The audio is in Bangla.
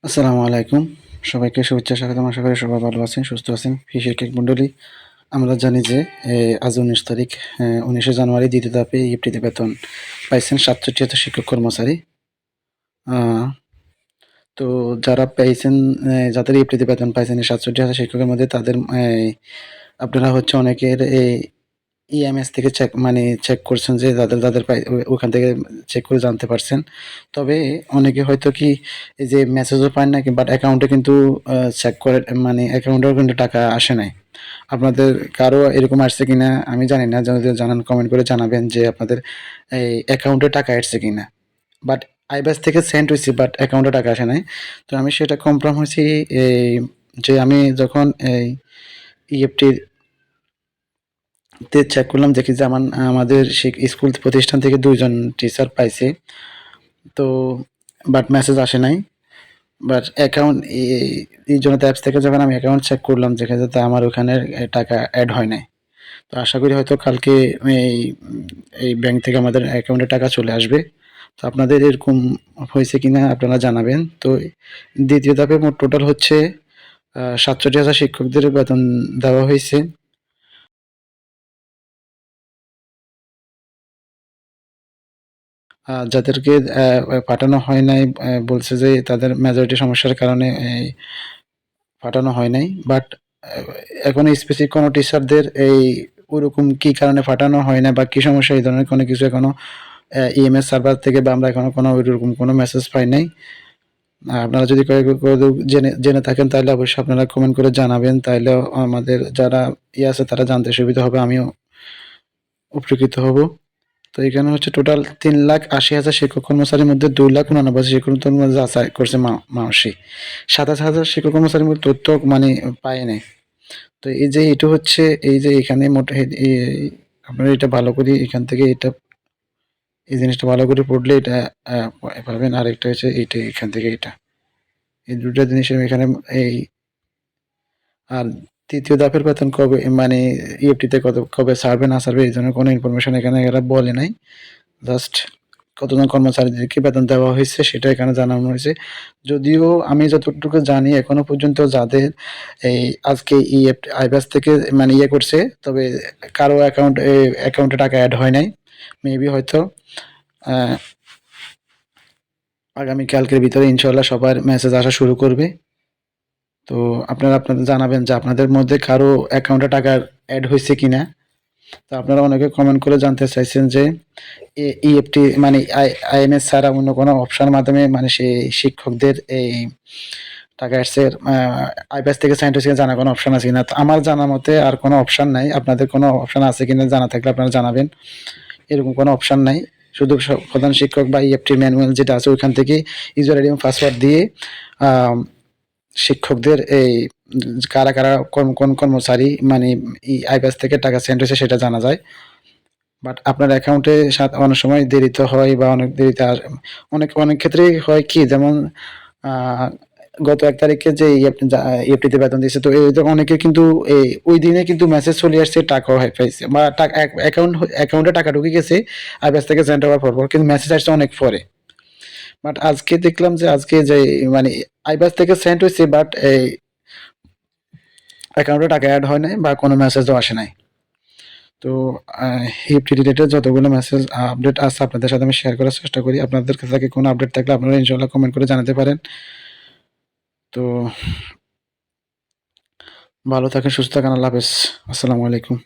আসসালামু আলাইকুম। সবাইকে শুভেচ্ছা স্বাগতম। আশা করি সবাই ভালো আছেন, সুস্থ আছেন। কৃষি শিক্ষক মণ্ডলী, আমরা জানি যে আজ ১৯ তারিখ, ১৯শে জানুয়ারি দ্বিতীয় ধাপে ইএফটিতে বেতন পাইছেন ৬৭,০০০ শিক্ষক কর্মচারী। আ তো যারা পেয়েছেন, যাদের ইএফটিতে বেতন পাইছেন এই ৬৭,০০০ শিক্ষকের মধ্যে তাদের আপনারা হচ্ছে অনেকের ইএমএস থেকে চেক করছেন যে যাদের ওখান থেকে চেক করে জানতে পারছেন। তবে অনেকে হয়তো কি এই যে মেসেজও পান না, বাট অ্যাকাউন্টে কিন্তু চেক করে, অ্যাকাউন্টেও কিন্তু টাকা আসে নাই। আপনাদের কারো এরকম আসছে কিনা আমি জানি না। যদি জানান কমেন্ট করে জানাবেন যে আপনাদের এই অ্যাকাউন্টে টাকা আসছে কিনা। বাট আইব্যাস থেকে সেন্ড হইছে, বাট অ্যাকাউন্টে টাকা আসে নাই। তো আমি সেটা কনফার্ম হইছি এই যে আমি যখন এই ইএফটির চেক করলাম, দেখি যে আমাদের স্কুল প্রতিষ্ঠান থেকে ২ জন টিচার পাইছে। তো বাট মেসেজ আসে নাই। বাট অ্যাকাউন্ট এই জন্য অ্যাপস থেকে যখন আমি অ্যাকাউন্ট চেক করলাম, দেখা যাচ্ছে আমার ওখানে টাকা এড হয় নাই। তো আশা করি হয়তো কালকে এই এই ব্যাংক থেকে আমাদের অ্যাকাউন্টে টাকা চলে আসবে। তো আপনাদের এরকম হয়েছে কিনা আপনারা জানাবেন। তো দ্বিতীয় ধাপে মোট টোটাল হচ্ছে ৬৭,০০০ শিক্ষকদের বেতন দেওয়া হয়েছে। যাদেরকে পাঠানো হয় নাই, বলছে যে তাদের মেজরিটি সমস্যার কারণে পাঠানো হয় নাই। বাট এখনো স্পেসিফিক কোনো টিচারদের ওরকম কি কারণে পাঠানো হয় না বা কি সমস্যা, এই ধরনের কোনো কিছু এখনো ইএমএস সার্ভার থেকে বা আমরা এখনো কোনো ওইরকম কোনো মেসেজ পাই নাই। আপনারা যদি কেউ জেনে জেনে থাকেন তাহলে অবশ্যই আপনারা কমেন্ট করে জানাবেন। তাইলে আমাদের যারা আছে তারা জানতে সুবিধা হবে, আমিও উপকৃত হব। তো এখানে হচ্ছে টোটাল ৩,৮০,০০০ শিক্ষক কর্মচারীর মধ্যে ২,৮৯,০০০ শিক্ষক কর্মচারী যাচাই করছে মানসী। ২৭,০০০ শিক্ষক কর্মচারীর মধ্যে তথ্য পায় নাই। তো এই যে এটা হচ্ছে এই যে এখানে মোট আপনারা এটা ভালো করে এখান থেকে এই জিনিসটা ভালো করে পড়লে এটা পাবেন। আরেকটা হচ্ছে এইটা, এখান থেকে এটা। এই ২ টা জিনিস আমি এখানে এই আর ৩য় ধাপের বেতন কবে, ইএফটিতে কবে ছাড়বে না ছাড়বে এই ধরনের কোনো ইনফরমেশন এখানে এরা বলে নাই। জাস্ট কতজন কর্মচারীদেরকে বেতন দেওয়া হয়েছে সেটা এখানে জানানো হয়েছে। যদিও আমি যতটুকু জানি এখনো পর্যন্ত যাদের আজকে আইব্যাস থেকে করছে, তবে কারো অ্যাকাউন্টে টাকা এড হয় নাই। মেবি হয়তো আ আগামী কালকের ভিতরে ইনশাআল্লাহ সবার মেসেজ আসা শুরু করবে। তো আপনারা জানাবেন যে আপনাদের মধ্যে কারো অ্যাকাউন্টে টাকা এড হইছে কিনা? তো আপনারা অনেকে কমেন্ট করে জানতে চাইছেন যে ইএফটি আইএমএস ছাড়া অন্য কোনো অপশনের মাধ্যমে সেই শিক্ষকদের এই টাকা আসছে আইব্যাস থেকে সেন্ড হয়েছে কিনা জানার কোনো অপশন আছে কিনা? তো আমার জানা মতে আর কোনো অপশন নাই। আপনাদের কোনো অপশন আছে কিনা জানা থাকলে আপনারা জানাবেন। এরকম কোনো অপশন নাই। শুধু প্রধান শিক্ষক বা ইএফটি ম্যানুয়াল যেটা আছে ওইখান থেকে ইউজার আইডি এবং পাসওয়ার্ড দিয়ে আ শিক্ষকদের কারা কোন কর্মচারী আইব্যাস থেকে টাকা সেন্ড হয়েছে সেটা জানা যায়। বাট আপনার অ্যাকাউন্টে অনেক সময় দেরিতে হয় বা অনেক দেরিতে অনেক ক্ষেত্রেই হয় কি, যেমন আ গত ১ তারিখে যে ইএফটিতে বেতন দিয়েছে, তো অনেকে কিন্তু ওই দিনে কিন্তু মেসেজ চলে আসছে, টাকাও পাইছে বা অ্যাকাউন্টে টাকা ঢুকে গেছে আইব্যাস থেকে সেন্ড হওয়ার পর কিন্তু মেসেজ আসছে অনেক পরে। বাট আজকে দেখলাম যে আজকে যে মানে আইব্যাস থেকে সেন্ড হইছে, বাট অ্যাকাউন্টে টাকা এড হয় নাই বা কোনো মেসেজও আসে নাই। তো ইএফটি রিলেটেড যতগুলো মেসেজ আপডেট আছে আপনাদের সাথে আমি শেয়ার করার চেষ্টা করি। আপনাদের কাছে কোনো আপডেট থাকলে আপনারা ইনশাআল্লাহ কমেন্ট করে জানাতে পারেন। তো ভালো থাকেন, সুস্থ থাকেন। আল্লাহ হাফেজ। আসসালামু আলাইকুম।